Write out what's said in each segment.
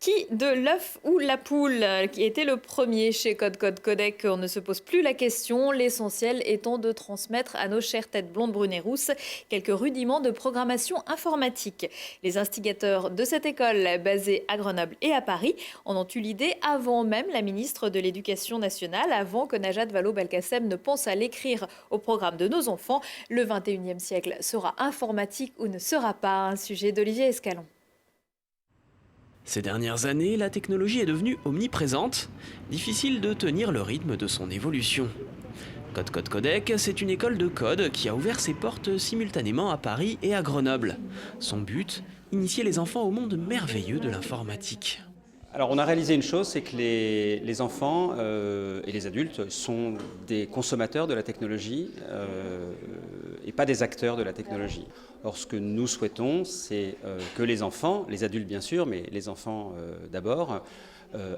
Qui de l'œuf ou la poule qui était le premier chez Code Code Codec? On ne se pose plus la question, l'essentiel étant de transmettre à nos chères têtes blondes, brunes et rousses quelques rudiments de programmation informatique. Les instigateurs de cette école, basée à Grenoble et à Paris, en ont eu l'idée avant même la ministre de l'Éducation nationale, avant que Najat Vallaud-Belkacem ne pense à l'écrire au programme de nos enfants. Le 21e siècle sera informatique ou ne sera pas? Un sujet d'Olivier Escalon. Ces dernières années, la technologie est devenue omniprésente. Difficile de tenir le rythme de son évolution. Code Code Codec, c'est une école de code qui a ouvert ses portes simultanément à Paris et à Grenoble. Son but, initier les enfants au monde merveilleux de l'informatique. Alors on a réalisé une chose, c'est que les enfants et les adultes sont des consommateurs de la technologie et pas des acteurs de la technologie. Or ce que nous souhaitons, c'est que les enfants, les adultes bien sûr, mais les enfants d'abord,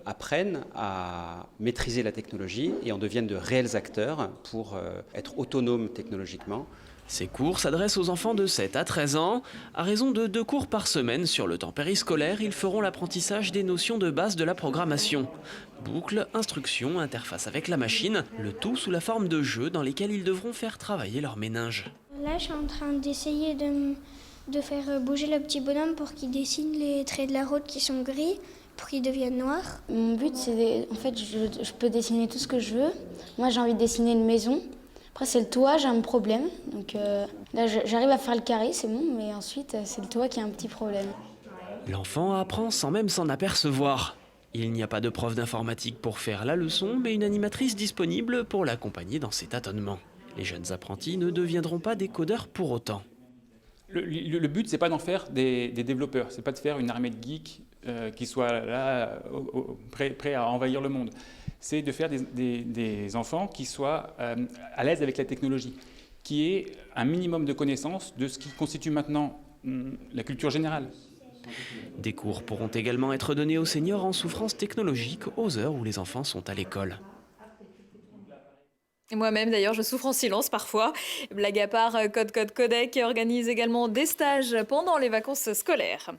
apprennent à maîtriser la technologie et en deviennent de réels acteurs pour être autonomes technologiquement. Ces cours s'adressent aux enfants de 7 à 13 ans. À raison de 2 cours par semaine sur le temps périscolaire, ils feront l'apprentissage des notions de base de la programmation. Boucles, instructions, interface avec la machine, le tout sous la forme de jeux dans lesquels ils devront faire travailler leur méninge. Là, je suis en train d'essayer de faire bouger le petit bonhomme pour qu'il dessine les traits de la route qui sont gris, pour qu'ils deviennent noirs. Mon but, c'est en fait, je peux dessiner tout ce que je veux. Moi, j'ai envie de dessiner une maison. Après, c'est le toit, j'ai un problème. Donc là, j'arrive à faire le carré, c'est bon, mais ensuite, c'est le toit qui a un petit problème. L'enfant apprend sans même s'en apercevoir. Il n'y a pas de prof d'informatique pour faire la leçon, mais une animatrice disponible pour l'accompagner dans ses tâtonnements. Les jeunes apprentis ne deviendront pas des codeurs pour autant. Le but, c'est pas d'en faire des développeurs, c'est pas de faire une armée de geeks qui soit là, prêts à envahir le monde. C'est de faire des enfants qui soient à l'aise avec la technologie, qui aient un minimum de connaissances de ce qui constitue maintenant la culture générale. Des cours pourront également être donnés aux seniors en souffrance technologique aux heures où les enfants sont à l'école. Et moi-même, d'ailleurs, je souffre en silence parfois. Blague à part, Code Code Codec organise également des stages pendant les vacances scolaires.